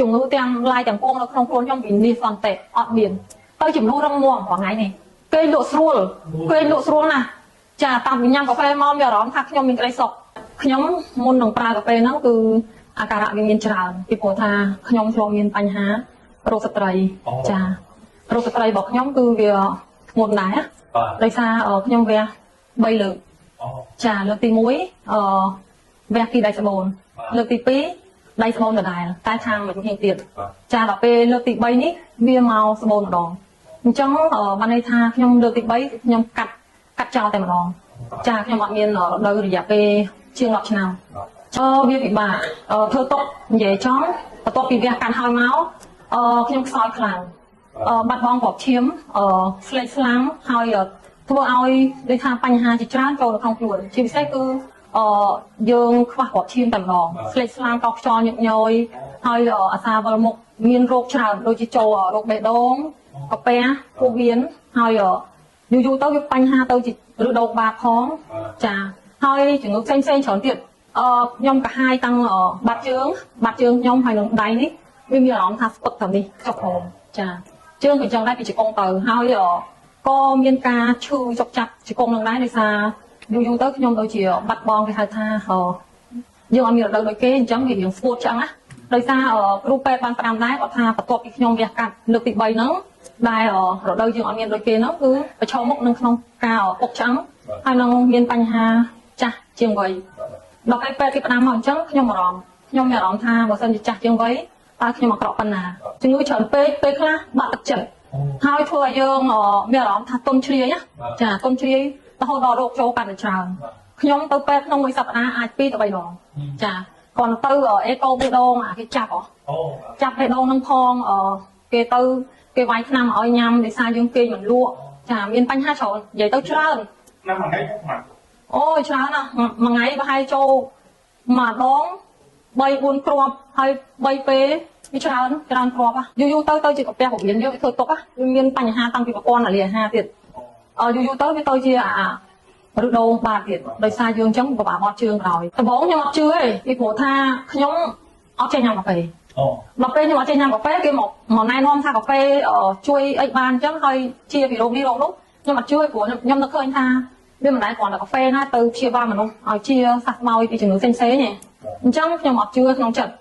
ជំងឺទាំងឡាយទាំងពួងនៅក្នុងខ្លួនខ្ញុំវានេះសន្តិអត់មានទៅជំនួសរឹងមាំប្រហែលនេះគេលក់ស្រួលណាស់ចាតាមញ៉ាំកាហ្វេមកមានអារម្មណ៍ថាខ្ញុំមានក្តីសុខខ្ញុំមុននឹងប្រើកាហ្វេហ្នឹងគឺអាការៈវាមានច្រើនពីព្រោះថាខ្ញុំធ្លាប់មានបញ្ហារោគស្ត្រីចារោគស្ត្រីរបស់ខ្ញុំគឺវាធ្ងន់ដែរដោយសារខ្ញុំវះ3លើកចាលើកទី1វះពីដៃស្បូនលើកទី2ដៃស្បូនដដែលតែខាងមួយហៀងទៀតចាដល់ពេលលើកទី3នេះវាមកស្បូនម្ដងអញ្ចឹងបានន័យថាខ្ញុំលើកទី3ខ្ញុំកាត់ចោលតែម្ដងចាខ្ញុំអត់មានដល់រយៈពេលជាង10ឆ្នាំវាពិបាកធ្វើតុកនិយាយចំបន្ទាប់ពីវះកាន់ហើយមកខ្ញុំខ្សោយខ្លាំងបាត់បង់ក្របឈាមស្លេកស្លាំងហើយធ្វើឲ្យដូចថាបញ្ហាជាច្រើនចូលនៅក្នុងខ្លួនជាពិសេសគឺយើងខ្វះគ្រាប់ឈាមតែម្ដងស្លេកស្លាំងកោសខ្យល់ញឹកញយហើយអាសាវិលមុខមានរោគច្រើនដូចជាចូលរោគបេះដូងកាពះពោះវៀនហើយយូរទៅវាបញ្ហាទៅជាឬដូកបាតផងចាហើយជំងឺផ្សេងច្រើនទៀតខ្ញុំកាហាយតាំងបាត់ជើងខ្ញុំហើយនឹងដៃនេះវាមានអារម្មណ៍ថាស្ពឹកតាមនេះចុកហមចាជើងក៏ចឹងដែរពីជង្គង់ទៅហើយក៏មានការឈឺចុកចាប់ជង្គង់នឹងដែរដោយសារយូរទៅខ្ញុំដូចជាបាត់បង់គេហៅថាយើងអត់មានរដូវដូចគេអញ្ចឹងវារៀងស្ពួតចឹងណាដោយសារគ្រូពេទ្យបានប្រាប់ដែរគាត់ថាបន្ទាប់ពីខ្ញុំវះកាត់លើកទី3ហ្នឹងដែលរដូវយើងអត់មានដូចគេហ្នឹងគឺប្រឈមមុខនឹងក្នុងការពុកឆ្អឹងហើយនឹងមានបញ្ហាចាស់ជាងវ័យដល់ពេលពេទ្យគេផ្ដាំមកអញ្ចឹងខ្ញុំមានអារម្មណ៍ថាបើសិនជាចាស់ជាងវ័យតើខ្ញុំអាក្រក់ប៉ុណ្ណាជំងឺច្រើនពេកពេលខ្លះបាក់ទឹកចិត្តហើយធ្វើឲ្យយើងមានអារម្មណ៍ថាទុនជ្រាយណាចាទុនជ្រាយរហូតដល់រោគចូលកាន់តែច្រើនខ្ញុំទៅពេទ្យក្នុងមួយសប្តាហ៍អាច2ទៅ3ដងចាគាត់ទៅអេកូបេះដូងគេចាប់បេះដូងនឹងផងគេទៅគេវាយថ្នាំឲ្យញ៉ាំដោយសារយើងគេងមិនលក់ចាមានបញ្ហាច្រើននិយាយទៅច្រើនណាមួយថ្ងៃអូយច្រើនណាស់មួយថ្ងៃប្រហែលចូលមួយដង3-4គ្រាប់ហើយ3ពេលវាច្រើនគ្រាប់យូរទៅជាកាពះពោះវៀនយើងធ្វើទុកវាមានបញ្ហាតាំងពីប្រព័ន្ធអាហារទៀតយូរទៅវាទៅជាឬដូងបាតទៀតដោយសារយើងអញ្ចឹងពិបាកអត់ជើងក្រោយដំបូងខ្ញុំអត់ជឿទេពីព្រោះថាខ្ញុំអត់ចេះញ៉ាំកាហ្វេដល់ពេលខ្ញុំអត់ចេះញ៉ាំកាហ្វេគេមកណែនាំថាកាហ្វេជួយអីបានអញ្ចឹងហើយជាពីរោគនេះរោគនោះខ្ញុំអត់ជឿព្រោះខ្ញុំនឹកឃើញថាវាមិនដែលគ្រាន់តែកាហ្វេណាទៅព្យាបាលមនុស្សឲ្យជាសះស្បើយពីជំងឺផ្សេងទេអញ្ចឹងខ្ញុំអត់ជឿក្នុងចិត្ត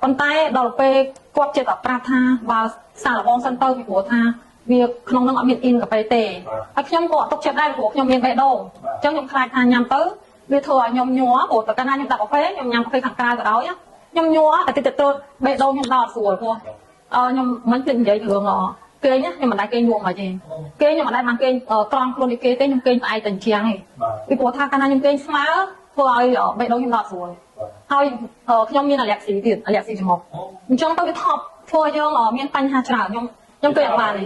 ប៉ុន្តែដល់ពេលគាត់ចិត្តតែប្រាប់ថាបើសាកល្បងសិនទៅពីព្រោះថាវាក្នុងនឹងអត់មានអ៊ីនកាហ្វេទេហើយខ្ញុំក៏អត់ទុកចិត្តដែរព្រោះខ្ញុំមានបេះដូងអញ្ចឹងខ្ញុំខ្លាចថាញ៉ាំទៅវាធ្វើឲ្យខ្ញុំញ័រព្រោះតែកាលណាខ្ញុំដាក់កាហ្វេខ្ញុំញ៉ាំកាហ្វេខាងក្រៅក៏ដោយខ្ញុំញ័រតែតិចទៅបេះដូងខ្ញុំដល់អត់ស្រួលព្រោះខ្ញុំមិនភ្លេចនិយាយរឿងគេងខ្ញុំមិនដែលគេងលក់មកទេគេងខ្ញុំមិនដែលបានគេងត្រង់ខ្លួនគេទេខ្ញុំគេងផ្អែកតែជាងទេពីព្រោះថាកាលណាខ្ញុំគេងស្មើធ្វើឲ្យបេះដូងខ្ញុំដល់ស្រួលហើយខ្ញុំមានអាឡែកស៊ីទៀតអាឡែកស៊ីចំមុខអញ្ចឹងទៅវាថប់ធ្វើឲ្យយើងមានបញ្ហាច្រើនខ្ញុំគេអត់បានទេ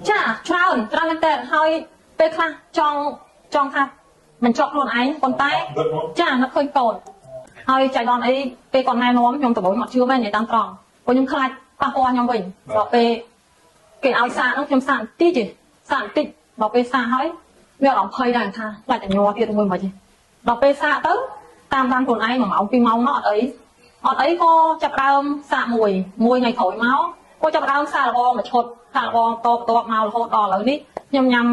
ចាច្រើនមែនតើហើយពេលខ្លះចង់ថាមិនចប់ខ្លួនឯងប៉ុន្តែចានឹកឃើញកូនហើយចៃដន្យអីពេលគាត់ណែនាំខ្ញុំដំបូងអត់ជឿទេនិយាយតាមត្រង់ព្រោះខ្ញុំខ្លាចប៉ះពាល់ខ្ញុំវិញដល់ពេលគេឲ្យសាកនោះខ្ញុំសាកបន្តិចដល់ពេលសាកហើយវាអារម្មណ៍ភ័យដែរថាខ្លាចតែញ័រទៀតមួយមិនទេដល់ពេលសាកទៅតាមខ្លួនឯង1ម៉ោង2ម៉ោងមកអត់អីក៏ចាប់ដើមសាកមួយថ្ងៃក្រោយមកក៏ចាប់ដើមសាកល្បងមួយឈុតសាកល្បងតបមករហូតដល់ឥឡូវនេះខ្ញុំញ៉ាំ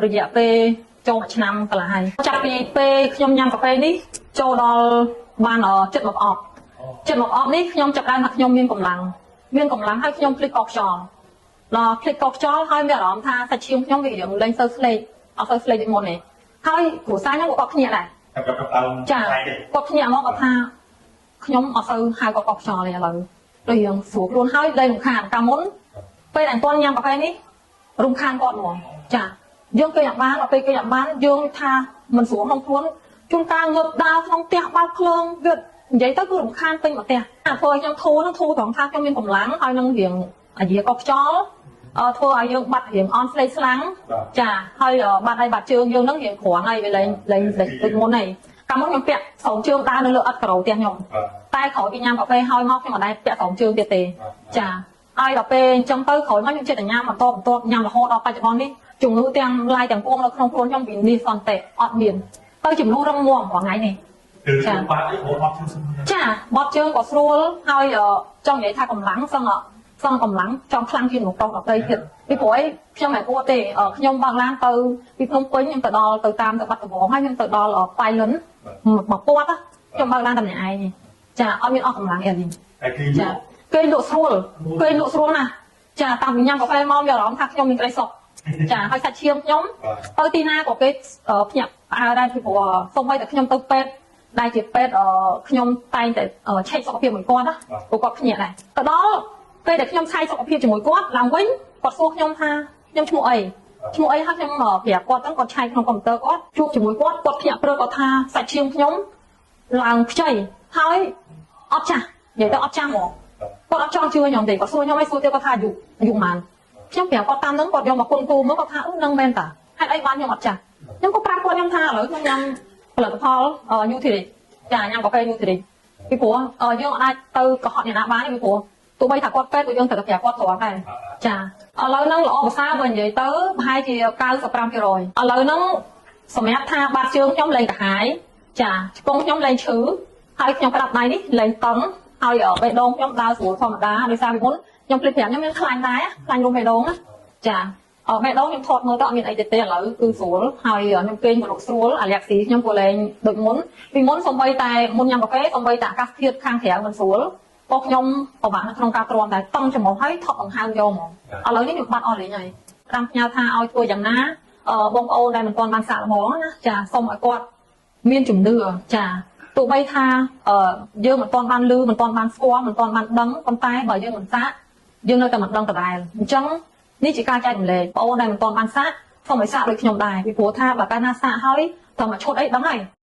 រយៈពេលចូល1ឆ្នាំកន្លះហើយចាប់ពីពេលខ្ញុំញ៉ាំកាហ្វេនេះចូលដល់បានចិត្តមកអប់នេះខ្ញុំចាប់ដើមថាខ្ញុំមានកម្លាំងហើយខ្ញុំភ្លេចកោខ្យល់ដល់ភ្លេចកោខ្យល់ហើយមានអារម្មណ៍ថាសាច់ឈាមខ្ញុំវារៀងលែងសូវស្លេកអត់សូវស្លេកដូចមុនទេហើយគ្រូសាស្ត្រខ្ញុំក៏ភ្ញាក់ដែរចាគាត់ភ្ញាក់មកគាត់ថាខ្ញុំអត់សូវហៅគាត់កោខ្យល់ទេឥឡូវដូចយើងស្រួលខ្លួនហើយលែងរំខានកាលមុនពេលដែលគាត់ញ៉ាំកាហ្វេនេះរំខានគាត់ហ្មងចាយើងគេអត់បានដល់ពេលគេអត់បានយើងថាមិនស្រួលក្នុងខ្លួនជួនកាលងើបដើរក្នុងផ្ទះបើកភ្លើងវានិយាយទៅគឺរំខានពេញមកផ្ទះធ្វើឲ្យខ្ញុំធូរត្រង់ថាខ្ញុំមានកម្លាំងហើយនឹងរៀងអាយាកោខ្យល់ធ្វើឲ្យយើងបាត់រៀងអន់ស្លេកស្លាំងចាហើយបាត់ឲ្យបាត់ជើងយើងនឹងរៀងគ្រាន់ហើយវាលែងដូចមុនហើយកាលមុនខ្ញុំពាក់ស្រោមជើងដើរនៅលើអត់ក្រោផ្ទះខ្ញុំតែក្រោយពីញ៉ាំកាហ្វេហើយមកខ្ញុំអត់ដែរពាក់ស្រោមជើងទៀតទេចាហើយដល់ពេលអញ្ចឹងទៅក្រោយមកខ្ញុំចិត្តតែញ៉ាំបន្តញ៉ាំរហូតដល់បច្ចុប្បន្ននេះជំងឺទាំងឡាយទាំងពួងនៅក្នុងខ្លួនខ្ញុំវានេះសន្តិអត់មានទៅជំនួសរឹងមាំរាល់ថ្ងៃនេះ ចាបត់ជើងក៏ស្រួលហើយចង់និយាយថាកម្លាំងសឹងកម្លាំងចង់ខ្លាំងជាងក្នុងក្រុមដទៃទៀតពីព្រោះខ្ញុំមិនអួតទេខ្ញុំបើកឡានទៅពីភ្នំពេញខ្ញុំទៅដល់ទៅតាមទៅបាត់ដំបងហើយខ្ញុំទៅដល់ប៉ៃលិនមកពាត់ខ្ញុំបើកឡានតែម្នាក់ឯងចាអត់មានអស់កម្លាំងអីនេះចាគេលក់ស្រួលណាស់ចាតាំងពីញ៉ាំកាហ្វេមកមានអារម្មណ៍ថាខ្ញុំមានក្តីសុខចាហើយសាច់ឈាមខ្ញុំទៅទីណាក៏គេភ្ញាក់ផ្អើលដែរពីព្រោះសូម្បីតែខ្ញុំទៅពេទ្យដែលជាពេទ្យខ្ញុំតែងតែឆែកសុខភាពមួយគាត់ណាព្រោះគាត់ភ្ញាក់ដែរទៅដល់ពេលដែលខ្ញុំឆែកសុខភាពជាមួយគាត់ឡើងវិញគាត់សួរខ្ញុំថាខ្ញុំឈ្មោះអីហើយខ្ញុំប្រាប់គាត់ហ្នឹងគាត់ឆែកក្នុងកុំព្យូទ័រគាត់ជួបជាមួយគាត់ភ្ញាក់ព្រឹកគាត់ថាសាច់ឈាមខ្ញុំឡើងខ្ចីហើយអត់ចាស់និយាយទៅអត់ចាស់ហ្មងគាត់អត់ចង់ជឿខ្ញុំទេគាត់សួរខ្ញុំឲ្យសួរទៀតគាត់ថាអាយុប៉ុន្មានខ្ញុំប្រាប់គាត់តាមហ្នឹងគាត់យកមកគុំគូមកគាត់ថានឹងមែនតាហេតុអីបានខ្ញុំអត់ចាស់ខ្ញុំក៏ប្រាប់គាត់ខ្ញុំថាឥឡូវខ្ញុំញ៉ាំផលិតផល Nutri ចាញ៉ាំកាហ្វេ Nutri ពីព្រោះយើងអាចទៅកុហកអ្នកណាបានពីព្រោះទោះបីថាគាត់ពេទ្យក៏យើងត្រូវតែប្រាប់គាត់ស្រួលដែរចាឥឡូវហ្នឹងល្អភាសាបើនិយាយទៅប្រហែលជា 95% ឥឡូវហ្នឹងសម្រាប់ថាបាត់ជើងខ្ញុំលែងកាហាយចាឆ្ពង់ខ្ញុំលែងឈឺហើយខ្ញុំក្តាប់ដៃនេះលែងតឹងហើយបេះដូងខ្ញុំដើរស្រួលធម្មតាដោយសារពីមុនខ្ញុំភ្លេចប្រាប់ខ្ញុំមានខ្លាញ់ដែរខ្លាញ់រុំបេះដូងណាចាបេះដូងខ្ញុំថតមើលទៅអត់មានអីទេឥឡូវគឺស្រួលហើយខ្ញុំគេងមកស្រួលអាឡែកស៊ីខ្ញុំក៏លែងដូចមុនពីមុនសំបីតែមុនញ៉ាំកាហ្វេសំបីតែអាកាសធាតុខាងក្រៅមិនស្រួលពួកខ្ញុំពិបាកនៅក្នុងការទ្រាំតែតឹងច្រមុះហើយថប់ដង្ហើមយកហ្មងឥឡូវនេះខ្ញុំបាត់អស់លេងហើយតាមផ្ញើថាឲ្យធ្វើយ៉ាងណាបងប្អូនដែលមិនទាន់បានសាកល្បងណាចាសូមឲ្យគាត់មានជំនឿចាទោះបីថាយើងមិនទាន់បានឮមិនទាន់បានស្គាល់មិនទាន់បានដឹងប៉ុន្តែបើយើងមិនសាកយើងនៅតែមិនដឹងដដែលអញ្ចឹងនេះជាការចែករំលែកបងប្អូនដែលមិនទាន់បានសាកសូមឲ្យសាកដូចខ្ញុំដែរពីព្រោះថាបើកាលណាសាកហើយត្រូវមកឈុតអីដឹងហើយ